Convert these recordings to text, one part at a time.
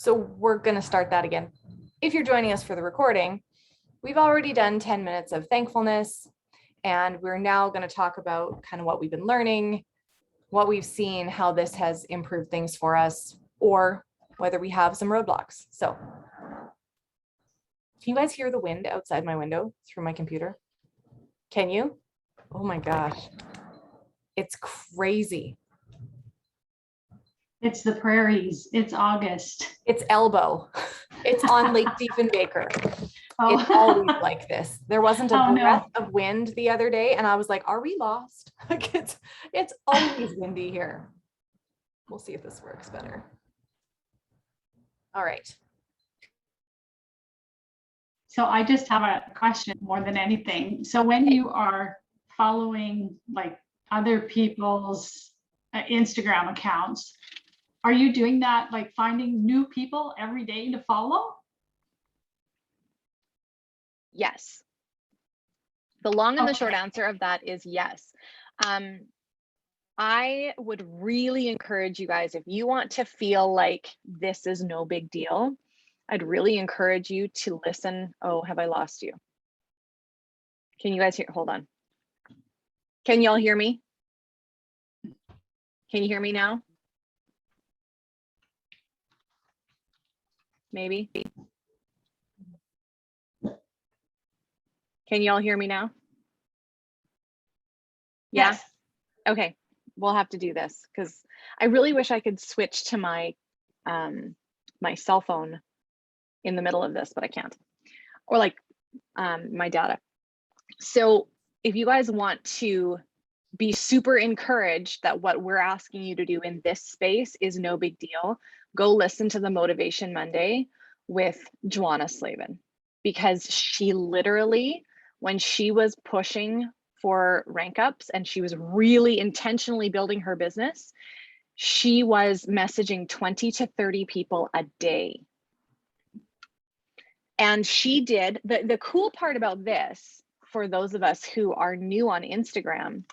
So we're going to start that again. If you're joining us for the recording, we've already done 10 minutes of thankfulness, and we're now going to talk about kind of what we've been learning, what we've seen, how this has improved things for us, or whether we have some roadblocks. So can you guys hear the wind outside my window through my computer? Can you? Oh my gosh. It's crazy. It's the prairies. It's August. It's elbow. It's on Lake Diefenbaker. Oh. It's always like this. There wasn't a breath no. of wind the other day, and I was like, are we lost? Like it's always windy here. We'll see if this works better. All right. So I just have a question more than anything. So when you are following like other people's Instagram accounts, are you doing that, like finding new people every day to follow? Yes. The long and the short answer of that is yes. I would really encourage you guys, if you want to feel like this is no big deal, I'd really encourage you to listen. Oh, have I lost you? Can you guys hear? Hold on. Can y'all hear me? Can you hear me now? Maybe. Can y'all hear me now? Yeah? Yes. Okay, we'll have to do this because I really wish I could switch to my my cell phone in the middle of this, but I can't. Or like my data. So if you guys want to be super encouraged that what we're asking you to do in this space is no big deal, go listen to the Motivation Monday with Joanna Slavin, because she literally, when she was pushing for rank ups and she was really intentionally building her business, she was messaging 20 to 30 people a day. And she did, the cool part about this, for those of us who are new on Instagram,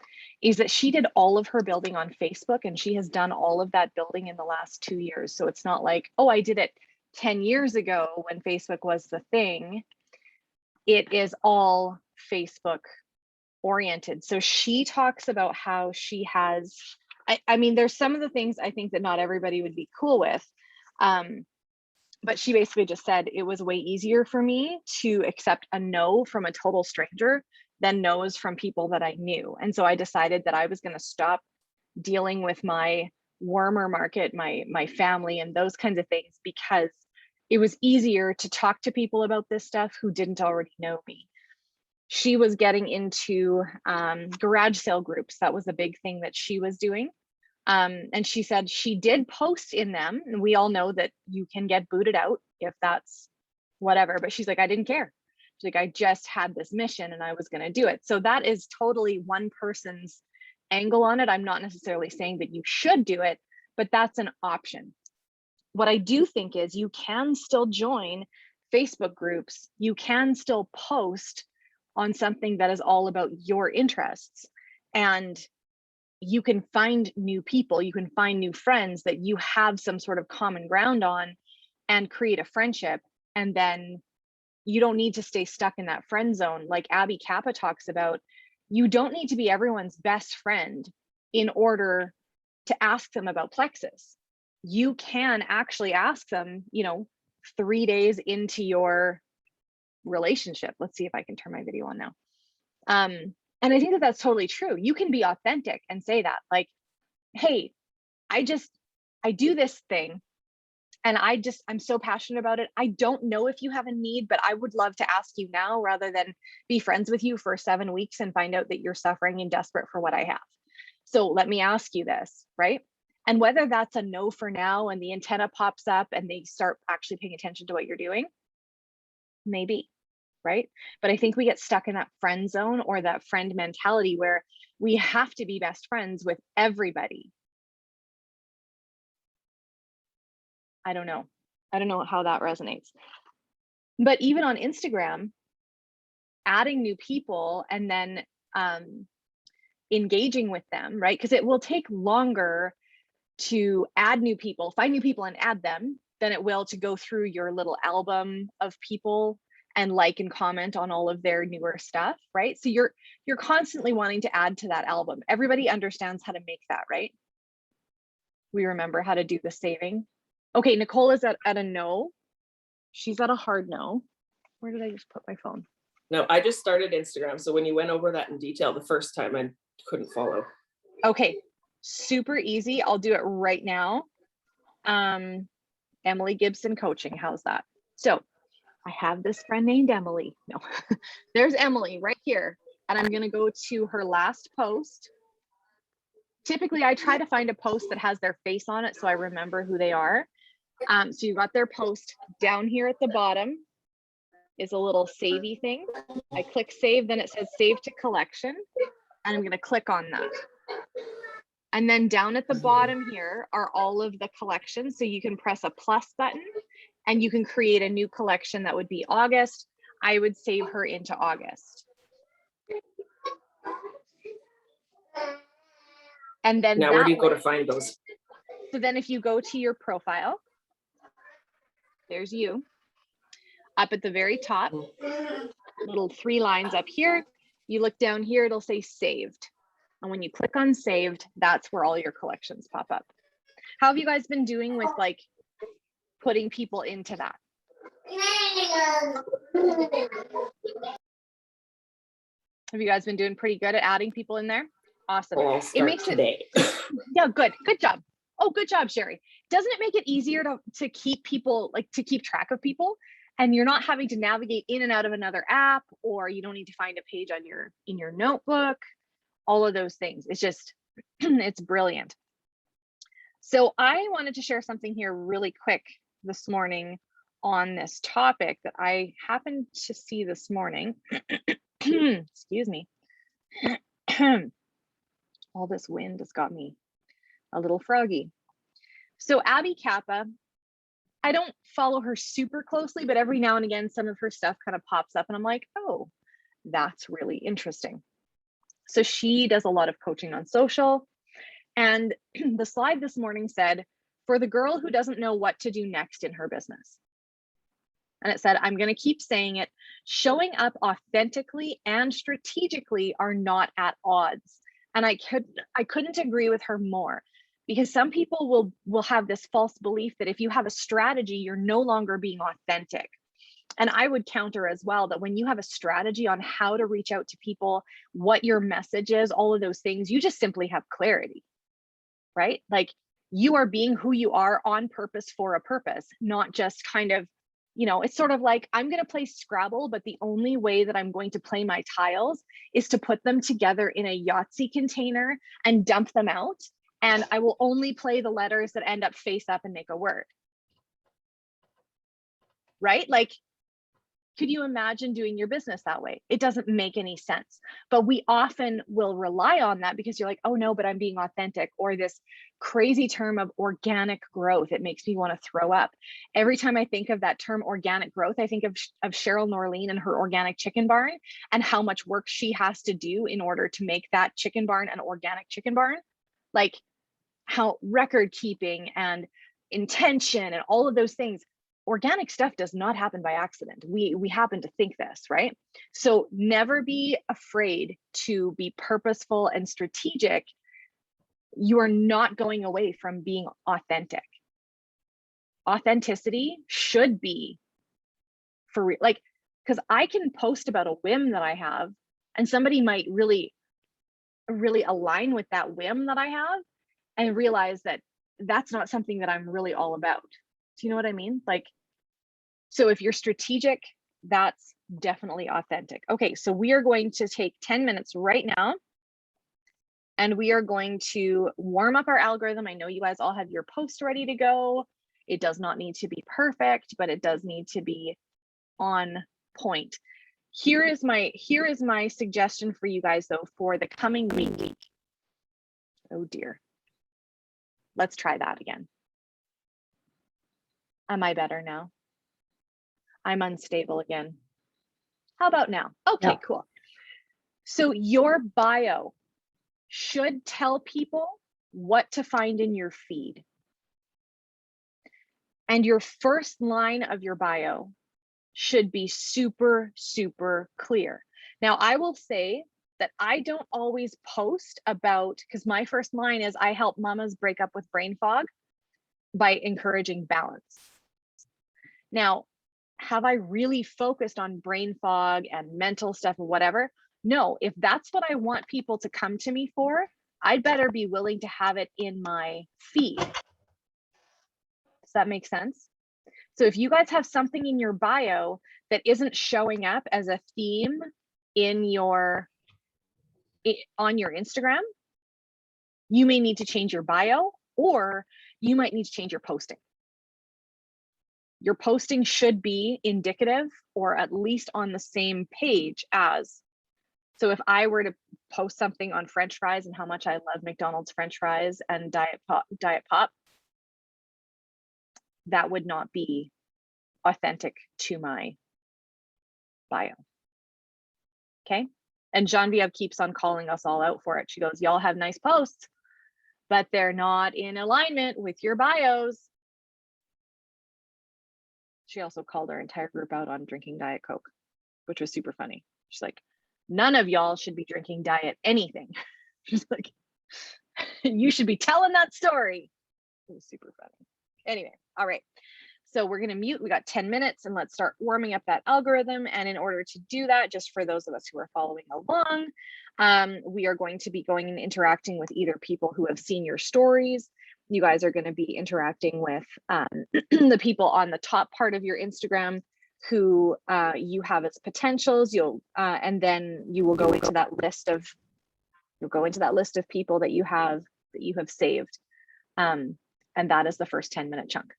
is that she did all of her building on Facebook, and she has done all of that building in the last 2 years. So it's not like, oh, I did it 10 years ago when Facebook was the thing. It is all Facebook oriented. So she talks about how she has, I mean, there's some of the things I think that not everybody would be cool with. But she basically just said it was way easier for me to accept a no from a total stranger than no's from people that I knew. And so I decided that I was going to stop dealing with my warmer market, my family and those kinds of things, because it was easier to talk to people about this stuff who didn't already know me. She was getting into garage sale groups. That was a big thing that she was doing. And she said she did post in them, and we all know that you can get booted out if that's whatever, but she's like, I didn't care. She's like, I just had this mission and I was going to do it. So that is totally one person's angle on it. I'm not necessarily saying that you should do it, but that's an option. What I do think is you can still join Facebook groups. You can still post on something that is all about your interests, and you can find new people, you can find new friends that you have some sort of common ground on and create a friendship. And then you don't need to stay stuck in that friend zone. Like Abby Kappa talks about, you don't need to be everyone's best friend in order to ask them about Plexus. You can actually ask them, 3 days into your relationship. Let's see if I can turn my video on now. And I think that that's totally true. You can be authentic and say that, like, hey, I do this thing and I'm so passionate about it. I don't know if you have a need, but I would love to ask you now rather than be friends with you for 7 weeks and find out that you're suffering and desperate for what I have. So let me ask you this, right? And whether that's a no for now and the antenna pops up and they start actually paying attention to what you're doing, maybe. Right? But I think we get stuck in that friend zone or that friend mentality where we have to be best friends with everybody. I don't know how that resonates. But even on Instagram, adding new people and then engaging with them, right? Because it will take longer to add new people, find new people and add them, than it will to go through your little album of people and like and comment on all of their newer stuff, right? So you're constantly wanting to add to that album. Everybody understands how to make that, right? We remember how to do the saving. Okay, Nicole is at a no. She's at a hard no. Where did I just put my phone? No, I just started Instagram. So when you went over that in detail the first time, I couldn't follow. Okay, super easy. I'll do it right now. Emily Gibson Coaching, how's that? So I have this friend named Emily. No, there's Emily right here. And I'm gonna go to her last post. Typically, I try to find a post that has their face on it so I remember who they are. So you got their post down here at the bottom is a little savey thing. I click save, then it says save to collection. And I'm gonna click on that. And then down at the bottom here are all of the collections. So you can press a plus button and you can create a new collection that would be August. I would save her into August. And then now where do you go to find those? So then if you go to your profile, there's you. Up at the very top, little 3 lines up here. You look down here, it'll say saved. And when you click on saved, that's where all your collections pop up. How have you guys been doing with like putting people into that? Have you guys been doing pretty good at adding people in there? Awesome. It makes today. Yeah, good job. Oh, good job, Sherry. Doesn't it make it easier to keep people, like to keep track of people? And you're not having to navigate in and out of another app, or you don't need to find a page on in your notebook, all of those things. It's just, it's brilliant. So I wanted to share something here really quick this morning on this topic that I happened to see this morning. Excuse me. All this wind has got me a little froggy. So Abby Kappa, I don't follow her super closely, but every now and again, some of her stuff kind of pops up and I'm like, oh, that's really interesting. So she does a lot of coaching on social. And the slide this morning said, for the girl who doesn't know what to do next in her business. And it said, I'm going to keep saying it, showing up authentically and strategically are not at odds. And I couldn't agree with her more, because some people will have this false belief that if you have a strategy, you're no longer being authentic. And I would counter as well that when you have a strategy on how to reach out to people, what your message is, all of those things, you just simply have clarity, right? Like you are being who you are on purpose for a purpose, not just kind of, you know, it's sort of like, I'm going to play Scrabble, but the only way that I'm going to play my tiles is to put them together in a Yahtzee container and dump them out. And I will only play the letters that end up face up and make a word. Right? Like, could you imagine doing your business that way? It doesn't make any sense, but we often will rely on that because you're like, oh no, but I'm being authentic, or this crazy term of organic growth. It makes me want to throw up. Every time I think of that term organic growth, I think of Cheryl Norleen and her organic chicken barn and how much work she has to do in order to make that chicken barn an organic chicken barn. Like how record keeping and intention and all of those things. Organic stuff does not happen by accident. We happen to think this, right? So never be afraid to be purposeful and strategic. You are not going away from being authentic. Authenticity should be for real, like, because I can post about a whim that I have and somebody might really align with that whim that I have and realize that that's not something that I'm really all about. Do you know what I mean? Like, so if you're strategic, that's definitely authentic. Okay, so we are going to take 10 minutes right now and we are going to warm up our algorithm. I know you guys all have your post ready to go. It does not need to be perfect, but it does need to be on point. Here is my suggestion for you guys though for the coming week. Oh dear. Let's try that again. Am I better now? I'm unstable again. How about now? Okay, yeah. Cool. So your bio should tell people what to find in your feed. And your first line of your bio should be super, super clear. Now, I will say that I don't always post about, because my first line is I help mamas break up with brain fog by encouraging balance. Now, have I really focused on brain fog and mental stuff or whatever? No, if that's what I want people to come to me for, I'd better be willing to have it in my feed. Does that make sense? So if you guys have something in your bio that isn't showing up as a theme in on your Instagram, you may need to change your bio, or you might need to change your posting. Your posting should be indicative or at least on the same page as. So if I were to post something on French fries and how much I love McDonald's French fries and Diet Pop, that would not be authentic to my bio. Okay. And Genevieve keeps on calling us all out for it. She goes, y'all have nice posts, but they're not in alignment with your bios. She also called our entire group out on drinking Diet Coke, which was super funny. She's like, none of y'all should be drinking diet anything. She's like, you should be telling that story. It was super funny. Anyway, all right. So we're going to mute. We got 10 minutes and let's start warming up that algorithm. And in order to do that, just for those of us who are following along, we are going to be going and interacting with either people who have seen your stories. You guys are going to be interacting with the people on the top part of your Instagram who you have as potentials. And then you will go into that list of people that you have saved. And that is the first 10-minute chunk.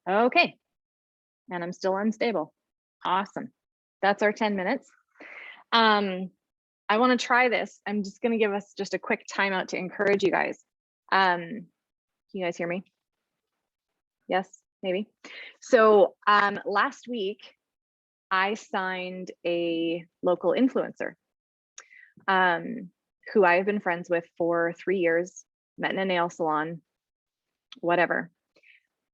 Okay. And I'm still unstable. Awesome. That's our 10 minutes. I want to try this. I'm just going to give us just a quick timeout to encourage you guys. Can you guys hear me? Yes, maybe. So last week, I signed a local influencer who I have been friends with for 3 years, met in a nail salon, whatever.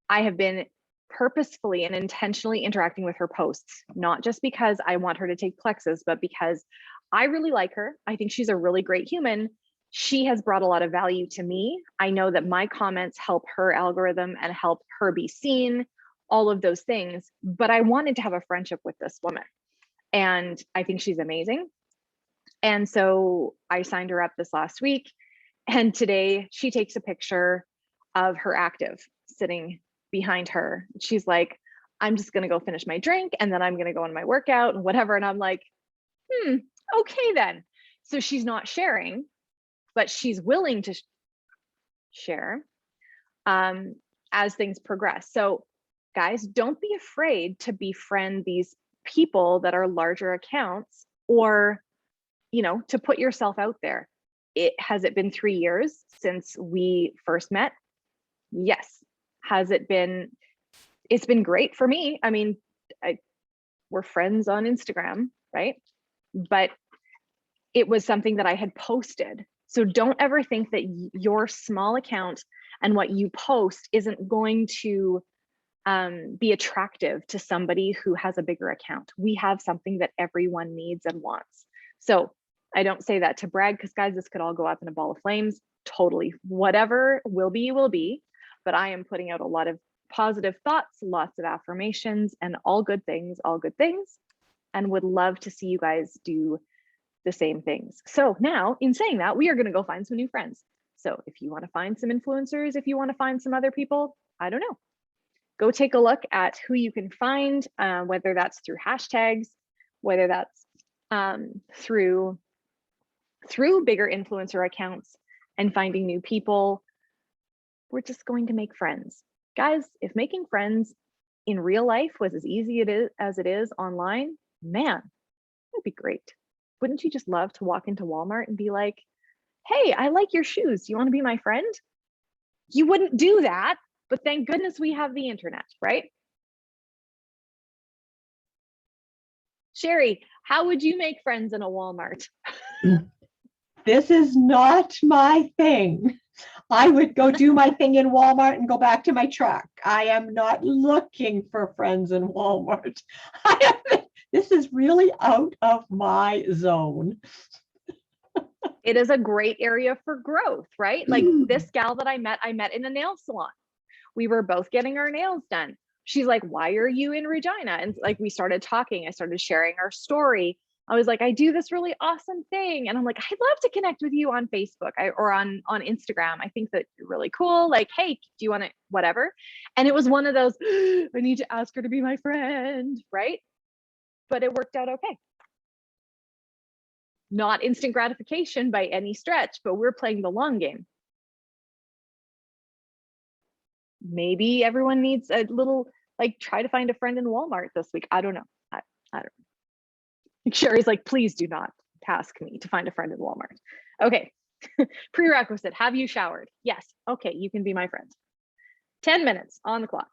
I have been purposefully and intentionally interacting with her posts, not just because I want her to take plexus, but because I really like her. I think she's a really great human. She has brought a lot of value to me. I know that my comments help her algorithm and help her be seen, all of those things. But I wanted to have a friendship with this woman. And I think she's amazing. And so I signed her up this last week. And today she takes a picture of her active sitting behind her. She's like, I'm just going to go finish my drink and then I'm going to go on my workout and whatever. And I'm like, okay then. So she's not sharing, but she's willing to share as things progress. So guys, don't be afraid to befriend these people that are larger accounts, or, you know, to put yourself out there. Has it been 3 years since we first met? Yes. Has it been? It's been great for me. I mean, we're friends on Instagram, right? But it was something that I had posted. So don't ever think that your small account and what you post isn't going to be attractive to somebody who has a bigger account. We have something that everyone needs and wants. So I don't say that to brag, because guys, this could all go up in a ball of flames. Totally. Whatever will be, will be. But I am putting out a lot of positive thoughts, lots of affirmations, and all good things, and would love to see you guys do the same things. So now, in saying that, we are going to go find some new friends. So if you want to find some influencers, if you want to find some other people, I don't know, go take a look at who you can find, whether that's through hashtags, whether that's through bigger influencer accounts and finding new people. We're just going to make friends. Guys, if making friends in real life was as easy as it is online, man, that'd be great. Wouldn't you just love to walk into Walmart and be like, hey, I like your shoes. Do you want to be my friend? You wouldn't do that, but thank goodness we have the internet, right? Sherry, how would you make friends in a Walmart? This is not my thing. I would go do my thing in Walmart and go back to my truck. I am not looking for friends in Walmart. This is really out of my zone. It is a great area for growth, right? Like this gal that I met in a nail salon. We were both getting our nails done. She's like, why are you in Regina? And like, we started talking. I started sharing our story. I was like, I do this really awesome thing. And I'm like, I'd love to connect with you on Facebook or on Instagram. I think that you're really cool. Like, hey, do you want to, whatever? And it was one of those, I need to ask her to be my friend, right? But it worked out okay. Not instant gratification by any stretch, but we're playing the long game. Maybe everyone needs a little, like, try to find a friend in Walmart this week. I don't know. I don't know. Sherry's like, please do not task me to find a friend in Walmart. Okay. Prerequisite, have you showered? Yes. Okay, you can be my friend. 10 minutes on the clock.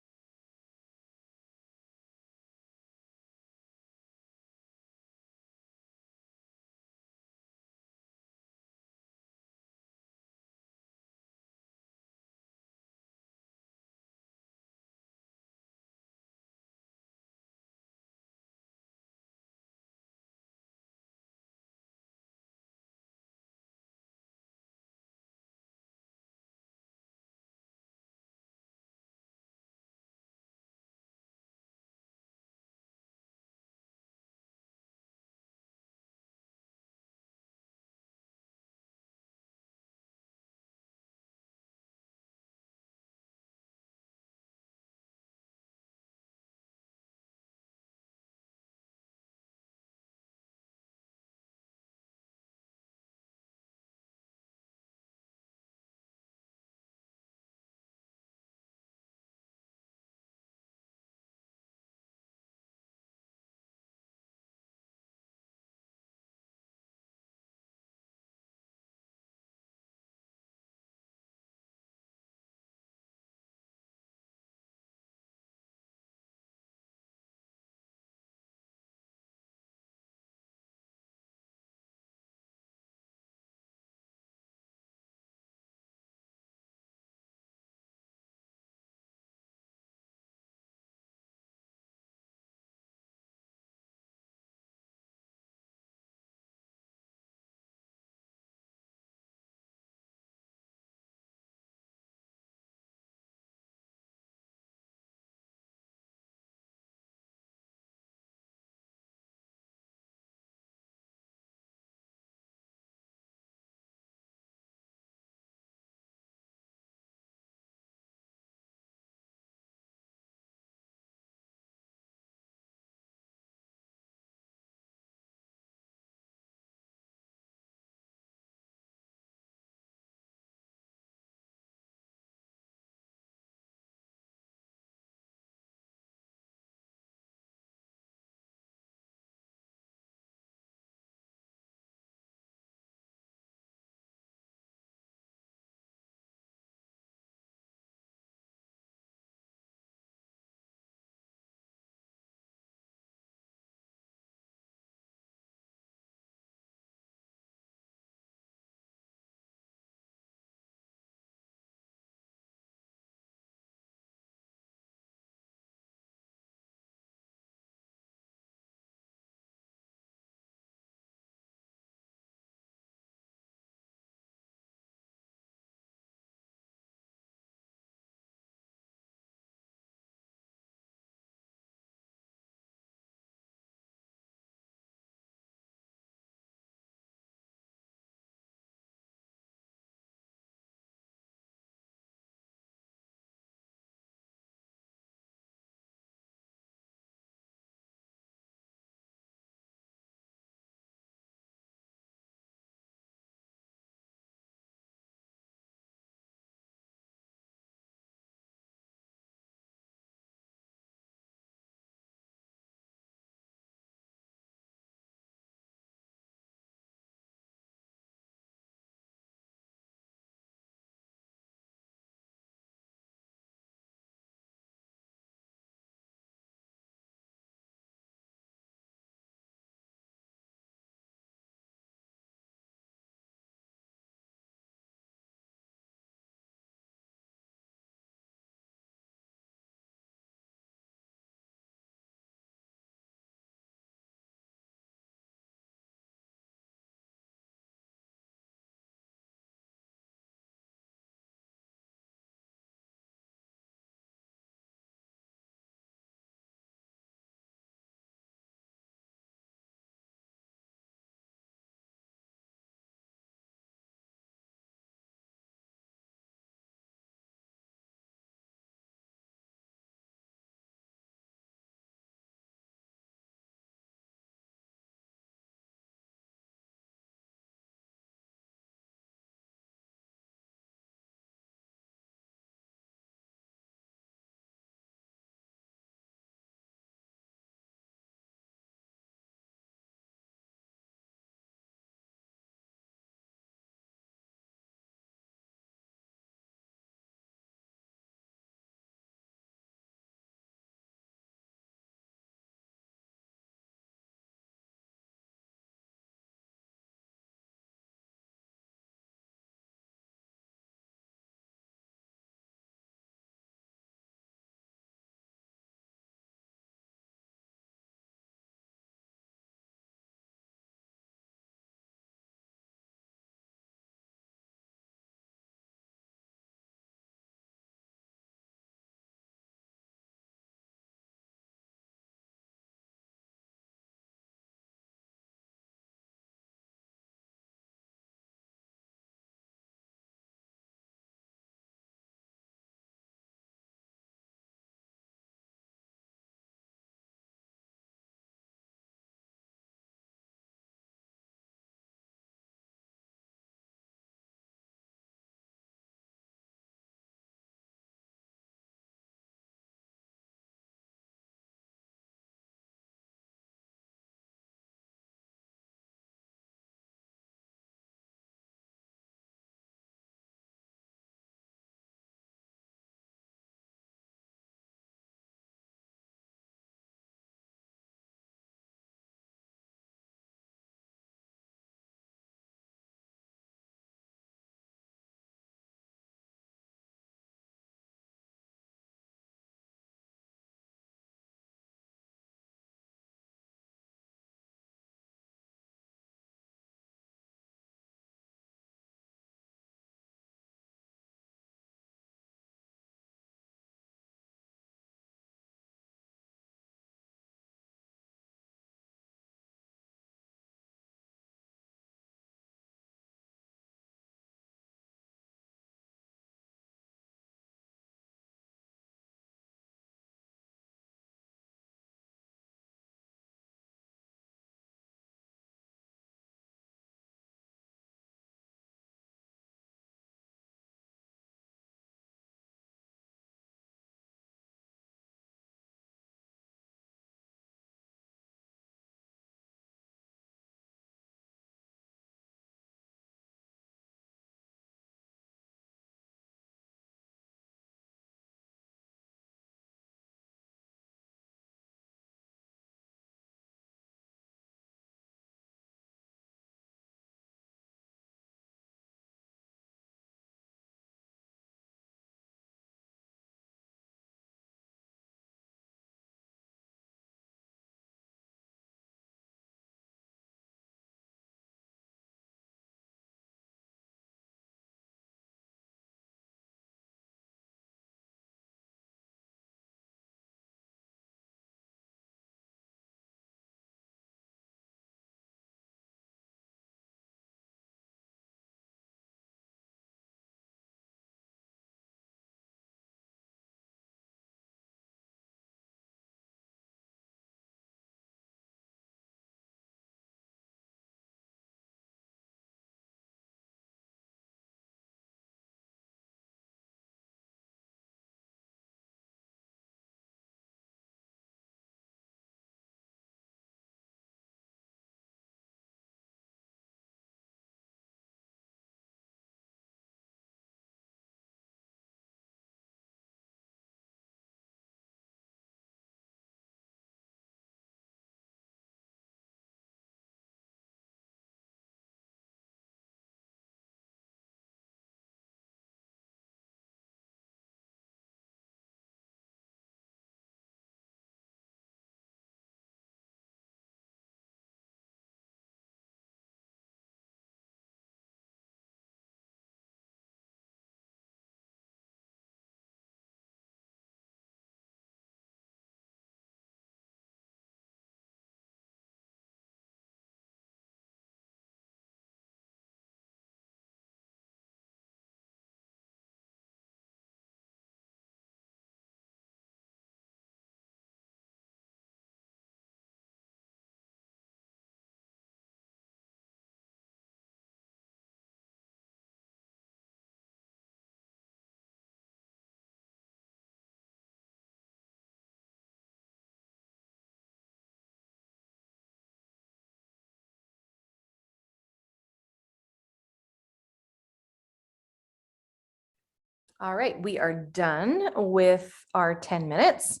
All right, we are done with our 10 minutes.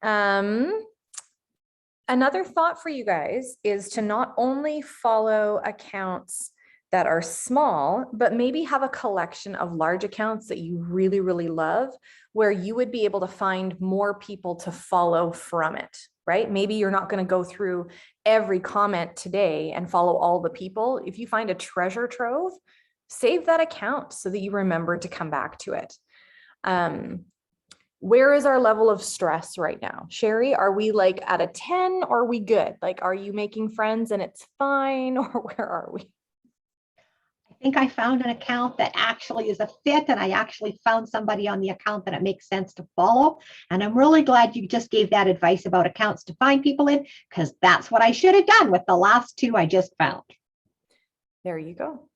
Another thought for you guys is to not only follow accounts that are small, but maybe have a collection of large accounts that you really, really love, where you would be able to find more people to follow from it, right? Maybe you're not going to go through every comment today and follow all the people. If you find a treasure trove, save that account so that you remember to come back to it. Where is our level of stress right now? Sherry, are we like at a 10 or are we good? Like, are you making friends and it's fine, or where are we? I think I found an account that actually is a fit, and I actually found somebody on the account that it makes sense to follow. And I'm really glad you just gave that advice about accounts to find people in, because that's what I should have done with the last two I just found. There you go.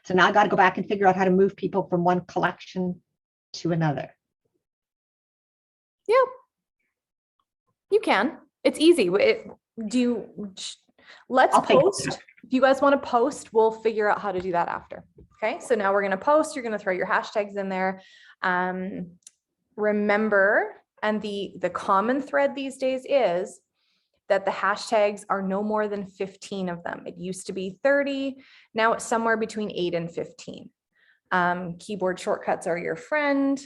So now I got to go back and figure out how to move people from one collection to another. Yeah, you can. It's easy. Let's I'll think. post. If you guys want to post, we'll figure out how to do that after. Okay, so now we're going to post. You're going to throw your hashtags in there. Remember, and the common thread these days is that the hashtags are no more than 15 of them. It used to be 30. Now it's somewhere between 8 and 15. Keyboard shortcuts are your friend.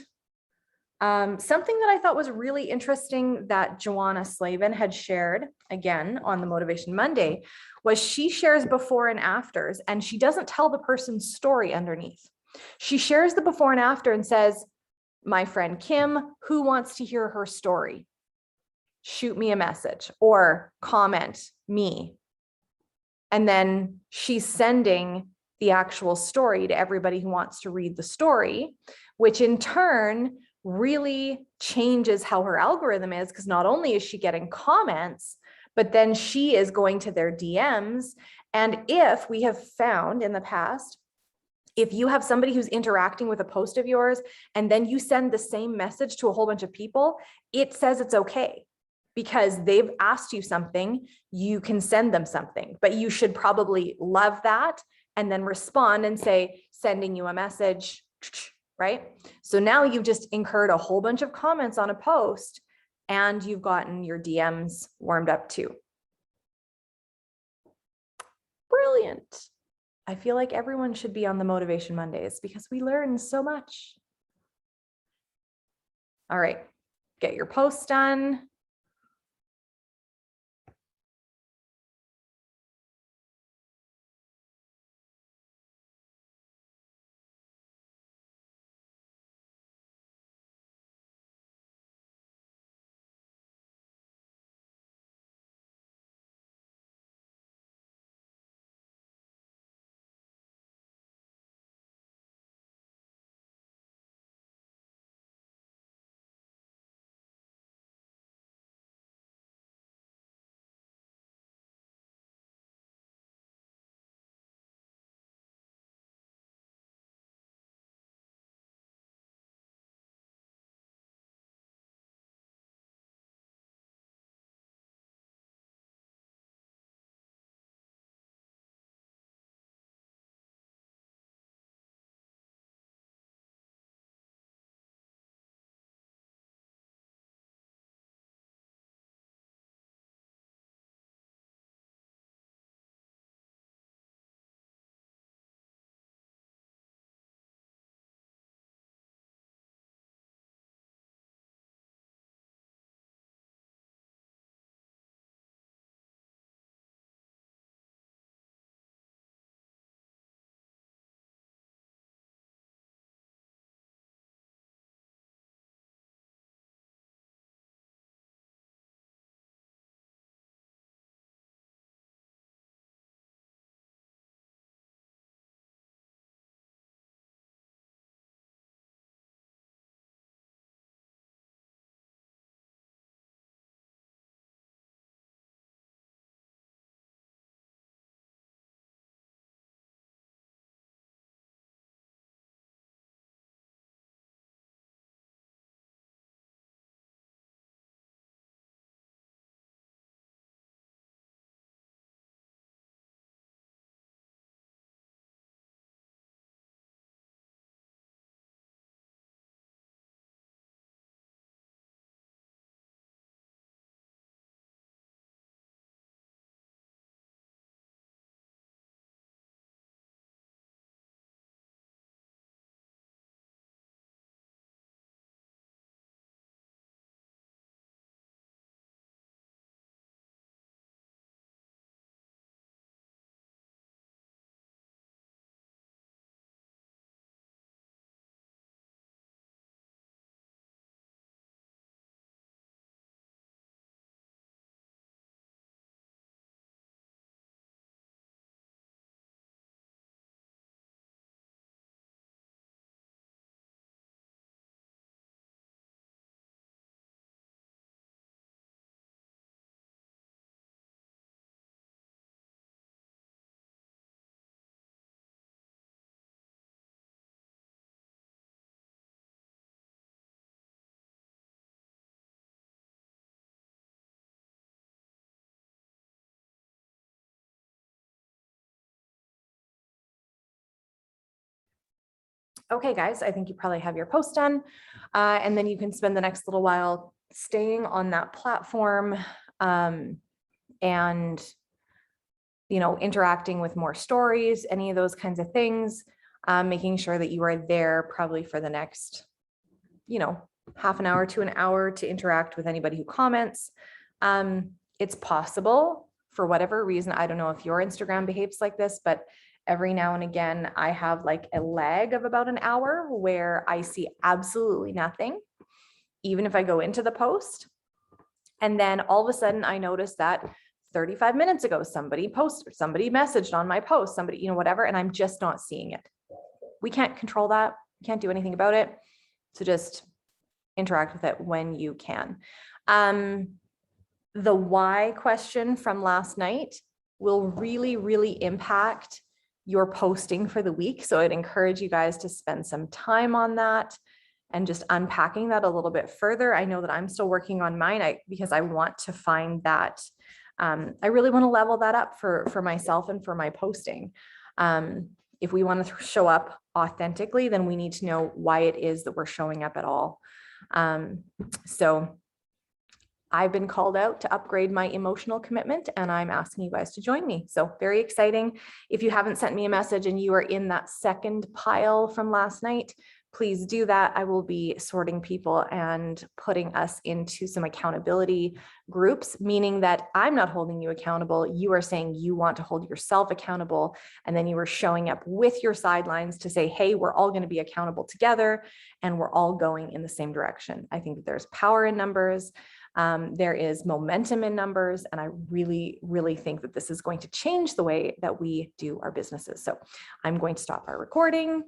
Something that I thought was really interesting that Joanna Slavin had shared again on the Motivation Monday was she shares before and afters, and she doesn't tell the person's story underneath. She shares the before and after and says, my friend Kim, who wants to hear her story? Shoot me a message or comment me. And then she's sending the actual story to everybody who wants to read the story, which in turn really changes how her algorithm is, because not only is she getting comments, but then she is going to their DMs. And if we have found in the past, if you have somebody who's interacting with a post of yours and then you send the same message to a whole bunch of people, it says it's okay because they've asked you something, you can send them something, but you should probably love that and then respond and say, sending you a message, right? So now you've just incurred a whole bunch of comments on a post and you've gotten your DMs warmed up too. Brilliant. I feel like everyone should be on the Motivation Mondays because we learn so much. All right, get your posts done. Okay, guys, I think you probably have your post done. And then you can spend the next little while staying on that platform and interacting with more stories, any of those kinds of things, making sure that you are there probably for the next, half an hour to an hour to interact with anybody who comments. It's possible for whatever reason, I don't know if your Instagram behaves like this, but every now and again, I have like a lag of about an hour where I see absolutely nothing, even if I go into the post. And then all of a sudden I notice that 35 minutes ago, somebody posted, somebody messaged on my post, somebody, whatever, and I'm just not seeing it. We can't control that. We can't do anything about it. So just interact with it when you can. The why question from last night will really, really impact your posting for the week. So I'd encourage you guys to spend some time on that and just unpacking that a little bit further. I know that I'm still working on mine because I want to find that. I really want to level that up for myself and for my posting. If we want to show up authentically, then we need to know why it is that we're showing up at all. So I've been called out to upgrade my emotional commitment, and I'm asking you guys to join me. So very exciting. If you haven't sent me a message and you are in that second pile from last night, please do that. I will be sorting people and putting us into some accountability groups, meaning that I'm not holding you accountable. You are saying you want to hold yourself accountable. And then you are showing up with your sidelines to say, hey, we're all going to be accountable together and we're all going in the same direction. I think that there's power in numbers. There is momentum in numbers, and I really, really think that this is going to change the way that we do our businesses. So I'm going to stop our recording.